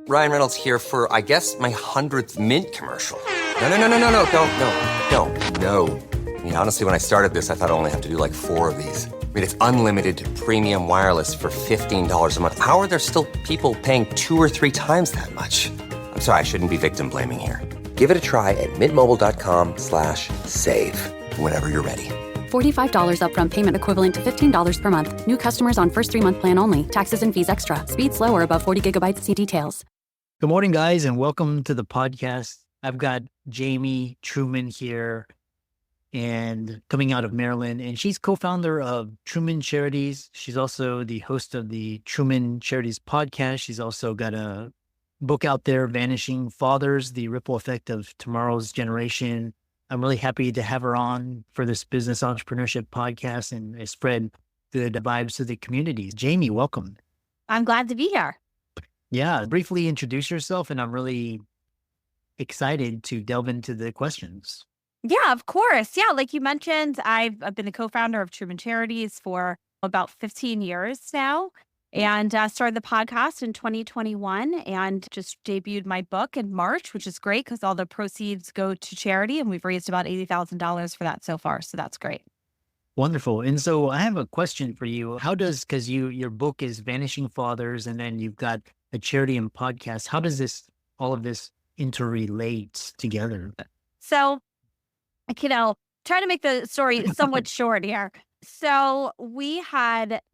Ryan Reynolds here for, I guess, my 100th Mint commercial. No, don't. No. I mean, honestly, when I started this, I thought I only have to do like 4 of these. I mean, it's unlimited premium wireless for $15 a month. How are there still people paying 2 or 3 times that much? I'm sorry, I shouldn't be victim blaming here. Give it a try at mintmobile.com/save. Whenever you're ready. $45 upfront payment equivalent to $15 per month. New customers on first 3-month plan only. Taxes and fees extra. Speed slower above 40 gigabytes. See details. Good morning, guys, and welcome to the podcast. I've got Jamie Truman here, and coming out of Maryland, and she's co-founder of Truman Charities. She's also the host of the Truman Charities podcast. She's also got a book out there, Vanishing Fathers, The Ripple Effect of Tomorrow's Generation. I'm really happy to have her on for this business entrepreneurship podcast and spread good vibes to the communities. Jamie, welcome. I'm glad to be here. Yeah, briefly introduce yourself, and I'm really excited to delve into the questions. Yeah, of course. Yeah, like you mentioned, I've been a co-founder of Truman Charities for about 15 years now, and started the podcast in 2021 and just debuted my book in March, which is great because all the proceeds go to charity, and we've raised about $80,000 for that so far. So that's great. Wonderful. And so I have a question for you. Because your book is Vanishing Fathers, and then you've got a charity and podcast. How does all of this interrelate together? So, try to make the story somewhat short here. So we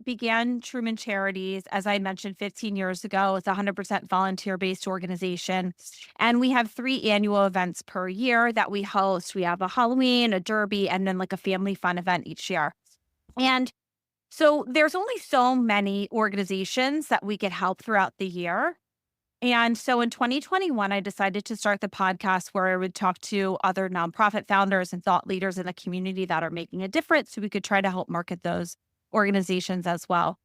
began Truman Charities, as I mentioned, 15 years ago. It's a 100% volunteer-based organization. And we have 3 annual events per year that we host. We have a Halloween, a Derby, and then like a family fun event each year. And so there's only so many organizations that we could help throughout the year. And so in 2021, I decided to start the podcast where I would talk to other nonprofit founders and thought leaders in the community that are making a difference so we could try to help market those organizations as well.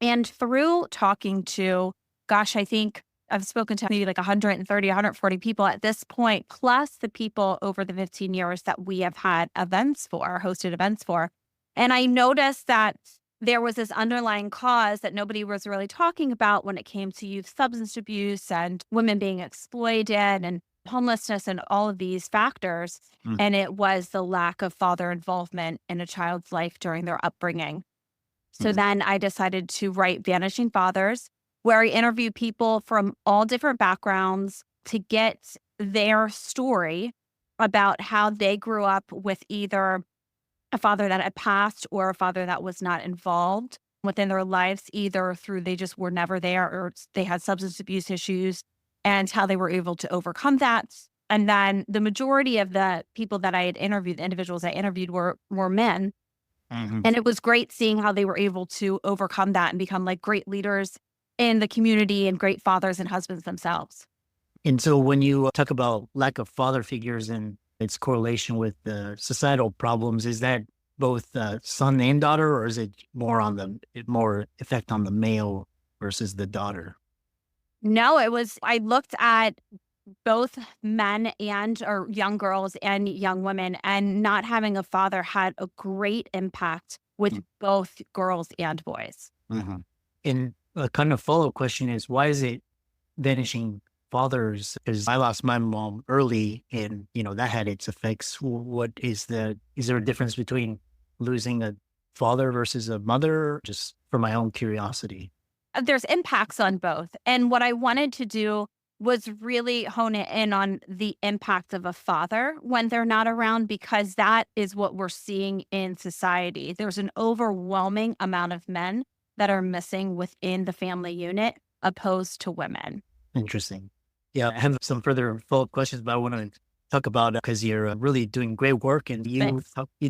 And through talking to, I think I've spoken to maybe like 130, 140 people at this point, plus the people over the 15 years that we have had hosted events for. And I noticed that there was this underlying cause that nobody was really talking about when it came to youth substance abuse and women being exploited and homelessness and all of these factors. And it was the lack of father involvement in a child's life during their upbringing. So then I decided to write Vanishing Fathers, where I interview people from all different backgrounds to get their story about how they grew up with either a father that had passed or a father that was not involved within their lives, either through they just were never there or they had substance abuse issues, and how they were able to overcome that. And then the majority of the people that I had interviewed, the individuals I interviewed were men. Mm-hmm. And it was great seeing how they were able to overcome that and become like great leaders in the community and great fathers and husbands themselves. And so when you talk about lack of father figures and its correlation with the societal problems, is that both son and daughter, or is it more effect on the male versus the daughter? No, I looked at both men or young girls and young women, and not having a father had a great impact with both girls and boys. Mm-hmm. And a kind of follow-up question is, why is it Vanishing Fathers? Because I lost my mom early, and that had its effects. Is there a difference between losing a father versus a mother? Just for my own curiosity. There's impacts on both. And what I wanted to do was really hone it in on the impact of a father when they're not around, because that is what we're seeing in society. There's an overwhelming amount of men that are missing within the family unit opposed to women. Interesting. Yeah, I have some further follow-up questions, but I want to talk about, because you're really doing great work, and you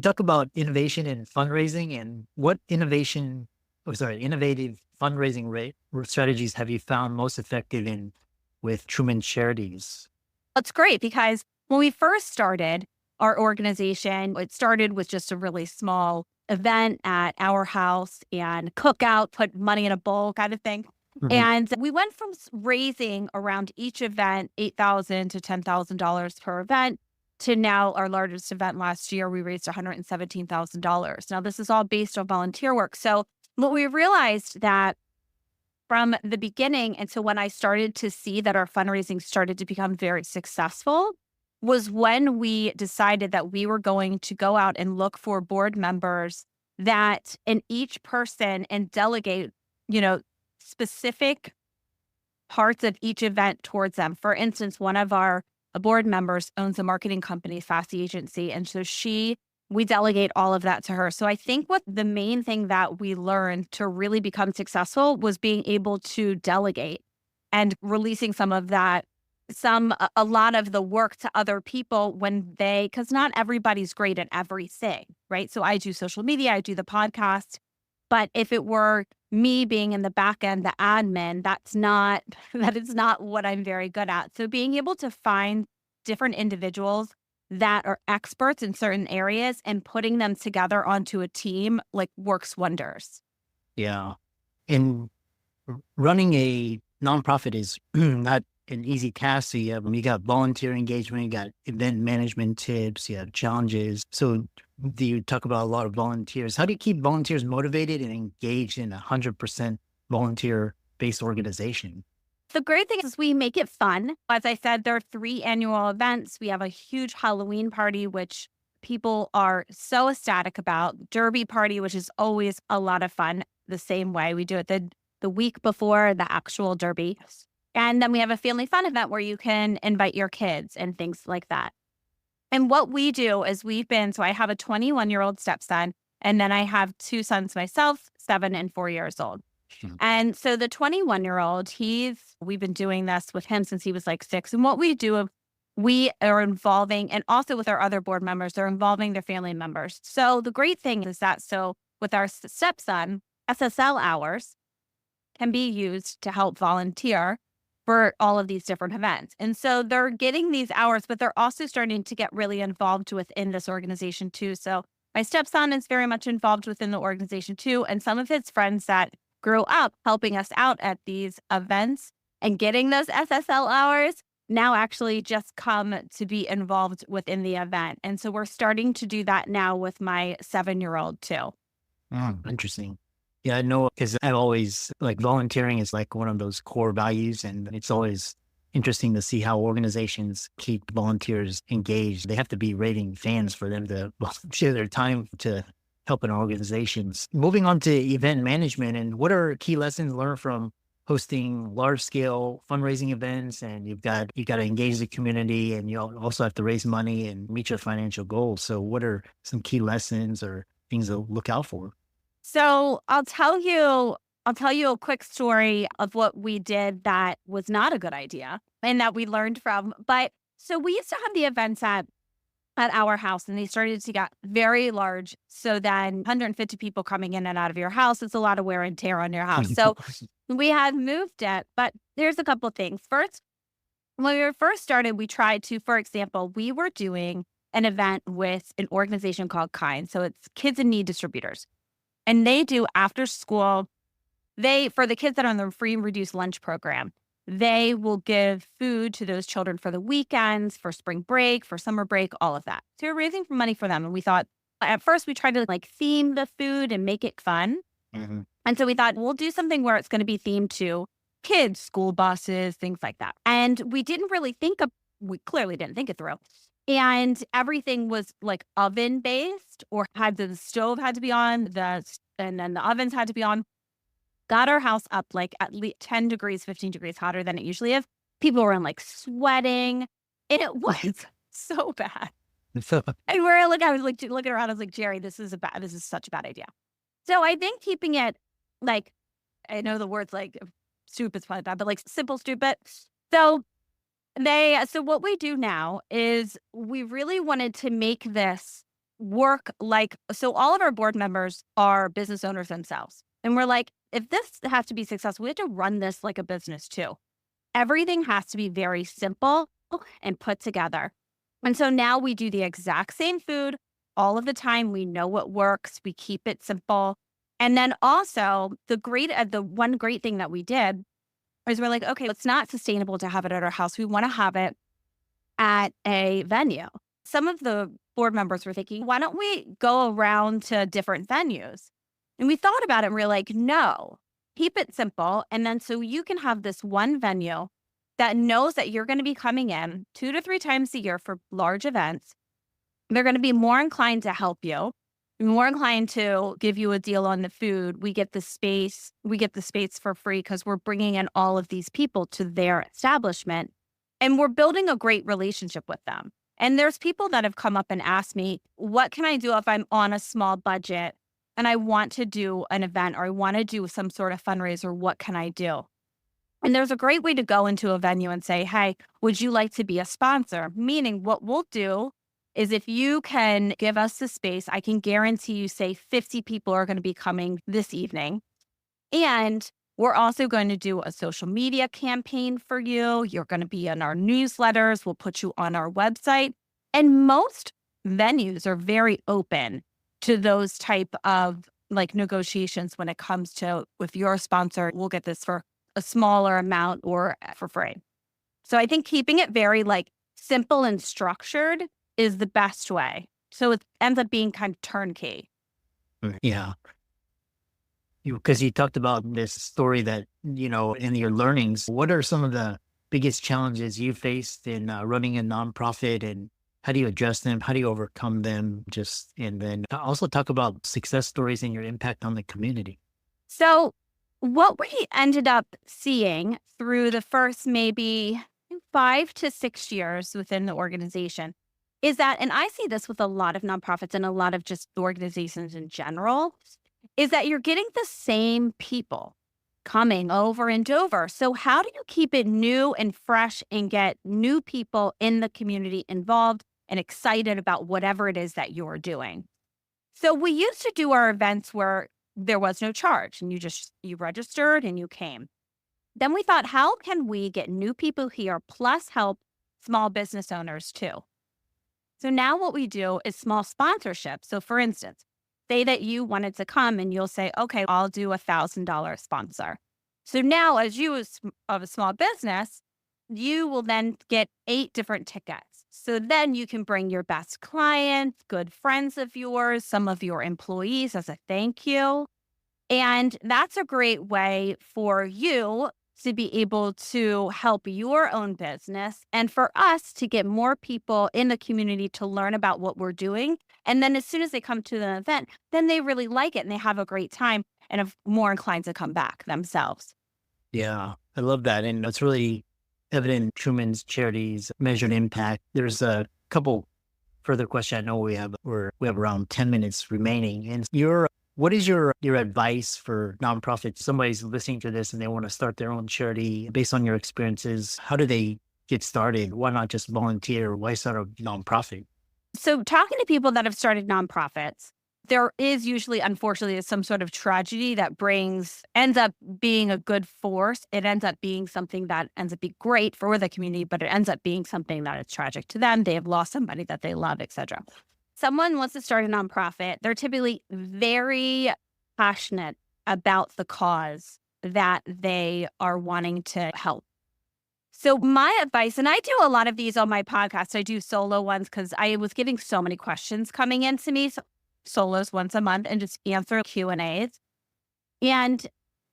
talk about innovation and fundraising, and what innovative fundraising strategies have you found most effective with Truman Charities? That's great, because when we first started our organization, it started with just a really small event at our house and cookout, put money in a bowl kind of thing. Mm-hmm. And we went from raising around each event $8,000 to $10,000 per event to now our largest event last year, we raised $117,000. Now, this is all based on volunteer work. So what we realized that from the beginning. And so when I started to see that our fundraising started to become very successful was when we decided that we were going to go out and look for board members that in each person and delegate, specific parts of each event towards them. For instance, one of our board members owns a marketing company, Fast Agency. And so we delegate all of that to her. So I think what the main thing that we learned to really become successful was being able to delegate and releasing some of that, a lot of the work to other people because not everybody's great at everything, right? So I do social media, I do the podcast, but if it were me being in the back end, the admin, that is not what I'm very good at. So being able to find different individuals that are experts in certain areas and putting them together onto a team works wonders. Yeah. And running a nonprofit is not an easy task. So you got volunteer engagement, you got event management tips, you have challenges. So do you talk about a lot of volunteers? How do you keep volunteers motivated and engaged in 100% volunteer-based organization? The great thing is we make it fun. As I said, there are 3 annual events. We have a huge Halloween party, which people are so ecstatic about. Derby party, which is always a lot of fun. The same way we do it the week before the actual Derby. And then we have a family fun event where you can invite your kids and things like that. And what we do is so I have a 21-year-old stepson, and then I have 2 sons myself, 7 and 4 years old. And so the 21-year-old, we've been doing this with him since he was 6. And what we do, we are involving, and also with our other board members, they're involving their family members. So the great thing is that, with our stepson, SSL hours can be used to help volunteer for all of these different events. And so they're getting these hours, but they're also starting to get really involved within this organization too. So my stepson is very much involved within the organization too. And some of his friends that grew up helping us out at these events and getting those SSL hours now actually just come to be involved within the event. And so we're starting to do that now with my 7-year-old too. Interesting. Yeah, I know, because I've always volunteering is one of those core values, and it's always interesting to see how organizations keep volunteers engaged. They have to be raving fans for them to volunteer their time to help in organizations. Moving on to event management, and what are key lessons learned from hosting large scale fundraising events? And you got to engage the community, and you also have to raise money and meet your financial goals. So what are some key lessons or things to look out for? So I'll tell you a quick story of what we did that was not a good idea and that we learned from. But so we used to have the events at our house, and they started to get very large. So then 150 people coming in and out of your house, it's a lot of wear and tear on your house. So we had moved it, but there's a couple of things. First, when we first started, we tried to, for example, we were doing an event with an organization called KIND. So it's Kids in Need Distributors. And they do after school, for the kids that are on the free and reduced lunch program, they will give food to those children for the weekends, for spring break, for summer break, all of that. So we're raising money for them. And we thought, at first we tried to theme the food and make it fun. Mm-hmm. And so we thought, we'll do something where it's going to be themed to kids, school buses, things like that. And we clearly didn't think it through. And everything was oven based, or the stove had to be on, and then the ovens had to be on. Got our house up at least 10 degrees, 15 degrees hotter than it usually is. People were sweating, and it was so bad. And I was looking around, I was Jerry, this is such a bad idea. So I think keeping it I know the words stupid is probably bad, but simple, stupid. So what we do now is we really wanted to make this work so all of our board members are business owners themselves. And we're if this has to be successful, we have to run this like a business too. Everything has to be very simple and put together. And so now we do the exact same food all of the time. We know what works. We keep it simple. And then also the one great thing that we did is we're okay, it's not sustainable to have it at our house. We want to have it at a venue. Some of the board members were thinking, why don't we go around to different venues? And we thought about it, and we're no, keep it simple. And then so you can have this one venue that knows that you're going to be coming in 2 to 3 times a year for large events. They're going to be more inclined to help you, more inclined to give you a deal on the food. We get the space for free because we're bringing in all of these people to their establishment, and we're building a great relationship with them. And there's people that have come up and asked me, what can I do if I'm on a small budget and I want to do an event or I want to do some sort of fundraiser? What can I do? And there's a great way to go into a venue and say, hey, would you like to be a sponsor? Meaning what we'll do is if you can give us the space, I can guarantee you, say 50 people are going to be coming this evening. And we're also going to do a social media campaign for you. You're going to be in our newsletters. We'll put you on our website. And most venues are very open to those type of like negotiations when it comes to, if you're a sponsor, we'll get this for a smaller amount or for free. So I think keeping it very like simple and structured is the best way. So it ends up being kind of turnkey. Yeah. Because you talked about this story that, in your learnings, what are some of the biggest challenges you faced in running a nonprofit, and how do you address them? How do you overcome them? And then also talk about success stories and your impact on the community. So what we ended up seeing through the first maybe 5 to 6 years within the organization is that, and I see this with a lot of nonprofits and a lot of just organizations in general, is that you're getting the same people coming over and over. So how do you keep it new and fresh and get new people in the community involved and excited about whatever it is that you're doing? So we used to do our events where there was no charge and you registered and you came. Then we thought, how can we get new people here plus help small business owners too? So now what we do is small sponsorship. So for instance, say that you wanted to come and you'll say, okay, I'll do $1,000 sponsor. So now as you of a small business, you will then get 8 different tickets. So then you can bring your best clients, good friends of yours, some of your employees as a thank you. And that's a great way for you to be able to help your own business and for us to get more people in the community to learn about what we're doing. And then as soon as they come to the event, then they really like it and they have a great time and are more inclined to come back themselves. Yeah, I love that. And it's really evident in Truman Charities' measured impact. There's a couple further questions I know we have around 10 minutes remaining. And what is your advice for nonprofits? Somebody's listening to this and they want to start their own charity based on your experiences. How do they get started? Why not just volunteer? Why start a nonprofit? So talking to people that have started nonprofits, there is usually, unfortunately, some sort of tragedy that ends up being a good force. It ends up being something that ends up being great for the community, but it ends up being something that is tragic to them. They have lost somebody that they love, etc. Someone wants to start a nonprofit. They're typically very passionate about the cause that they are wanting to help. So my advice, and I do a lot of these on my podcast. I do solo ones because I was getting so many questions coming into me. So solos once a month and just answer Q&As. And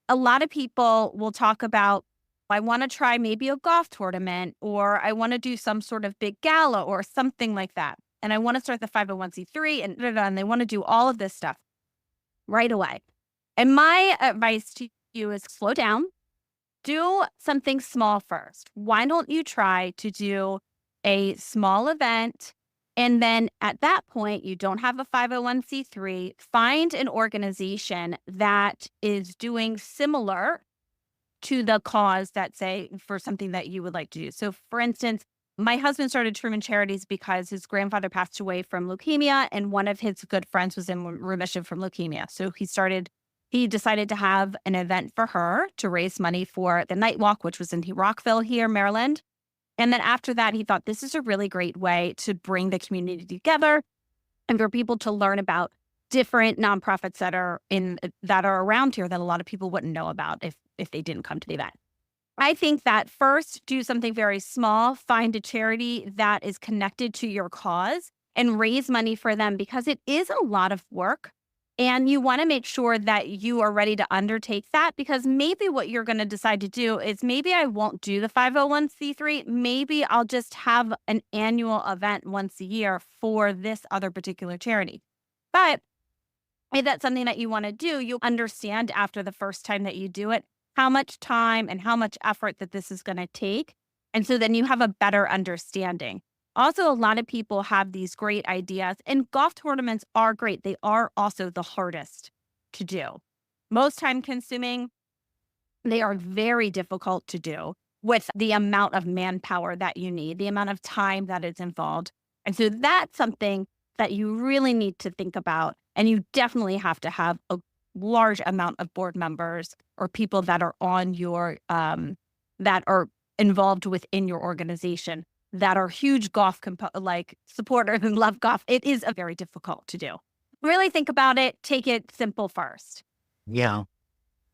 a lot of people will talk about, I want to try maybe a golf tournament, or I want to do some sort of big gala or something like that. And I want to start the 501c3 and they want to do all of this stuff right away. And my advice to you is slow down, do something small first. Why don't you try to do a small event? And then at that point, you don't have a 501c3, find an organization that is doing similar to the cause that, say, for something that you would like to do. So for instance, my husband started Truman Charities because his grandfather passed away from leukemia and one of his good friends was in remission from leukemia. So he decided to have an event for her to raise money for the Night Walk, which was in Rockville here, Maryland. And then after that, he thought this is a really great way to bring the community together and for people to learn about different nonprofits that are around here that a lot of people wouldn't know about if they didn't come to the event. I think that first, do something very small, find a charity that is connected to your cause and raise money for them because it is a lot of work. And you want to make sure that you are ready to undertake that, because maybe what you're going to decide to do is maybe I won't do the 501c3. Maybe I'll just have an annual event once a year for this other particular charity. But if that's something that you want to do, you'll understand after the first time that you do it, how much time and how much effort that this is going to take. And so then you have a better understanding. Also, a lot of people have these great ideas, and golf tournaments are great. They are also the hardest to do. Most time consuming, they are very difficult to do with the amount of manpower that you need, the amount of time that is involved. And so that's something that you really need to think about. And you definitely have to have a large amount of board members or people that are on your, that are involved within your organization, that are huge golf supporters and love golf. It is a very difficult to do. Really think about it. Take it simple first. Yeah.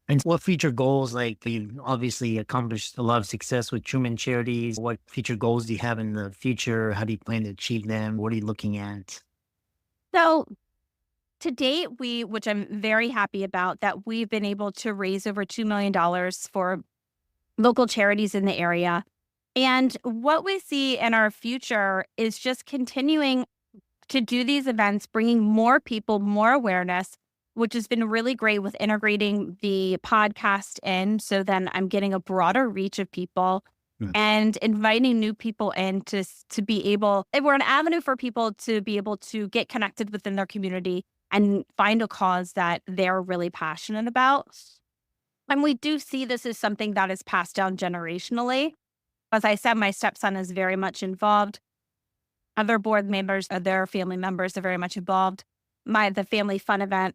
And what future goals, like you obviously accomplished a lot of success with Truman Charities. What future goals do you have in the future? How do you plan to achieve them? What are you looking at? So to date, which I'm very happy about, that we've been able to raise over $2 million for local charities in the area. And what we see in our future is just continuing to do these events, bringing more people, more awareness, which has been really great with integrating the podcast in. So then I'm getting a broader reach of people and inviting new people in to be able, we're an avenue for people to be able to get connected within their community and find a cause that they're really passionate about. And we do see this as something that is passed down generationally. As I said, my stepson is very much involved. Other board members, their family members are very much involved. The family fun event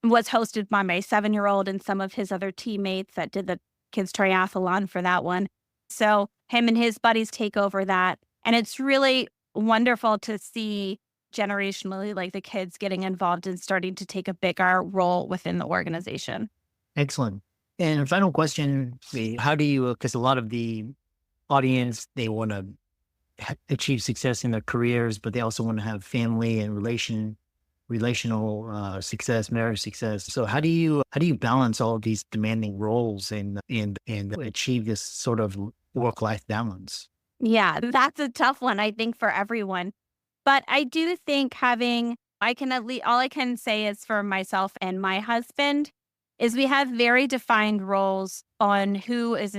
was hosted by my 7-year-old and some of his other teammates that did the kids triathlon for that one. So him and his buddies take over that. And it's really wonderful to see generationally, like the kids getting involved and starting to take a bigger role within the organization. Excellent. And a final question, how do you, because a lot of the audience, they want to achieve success in their careers, but they also want to have family and relational success, marriage success. So how do you balance all of these demanding roles and achieve this sort of work-life balance? Yeah, that's a tough one, I think, for everyone. But I do think all I can say is for myself and my husband is we have very defined roles on who is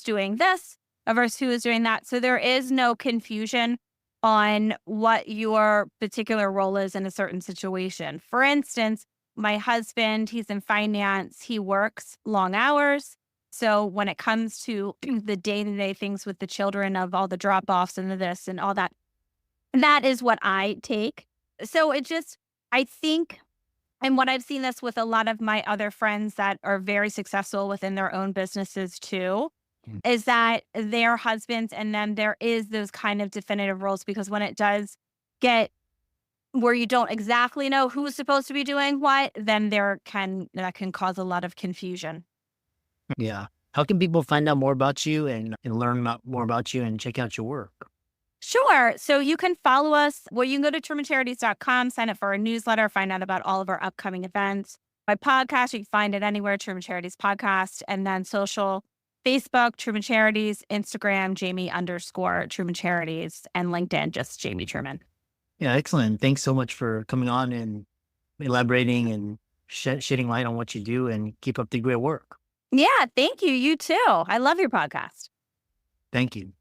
doing this versus who is doing that. So there is no confusion on what your particular role is in a certain situation. For instance, my husband, he's in finance. He works long hours. So when it comes to the day-to-day things with the children of all the drop-offs and this and all that, that is what I take. So I think, and what I've seen this with a lot of my other friends that are very successful within their own businesses too, is that their husbands and them, there is those kind of definitive roles, because when it does get where you don't exactly know who's supposed to be doing what, then that can cause a lot of confusion. Yeah. How can people find out more about you and learn more about you and check out your work? Sure. So you can follow us. Well, you can go to trumancharities.com, sign up for our newsletter, find out about all of our upcoming events. My podcast, you can find it anywhere, Truman Charities Podcast, and then social, Facebook, Truman Charities, Instagram, Jamie_Truman Charities, and LinkedIn, just Jamie Truman. Yeah, excellent. Thanks so much for coming on and elaborating and shedding light on what you do, and keep up the great work. Yeah, thank you. You too. I love your podcast. Thank you.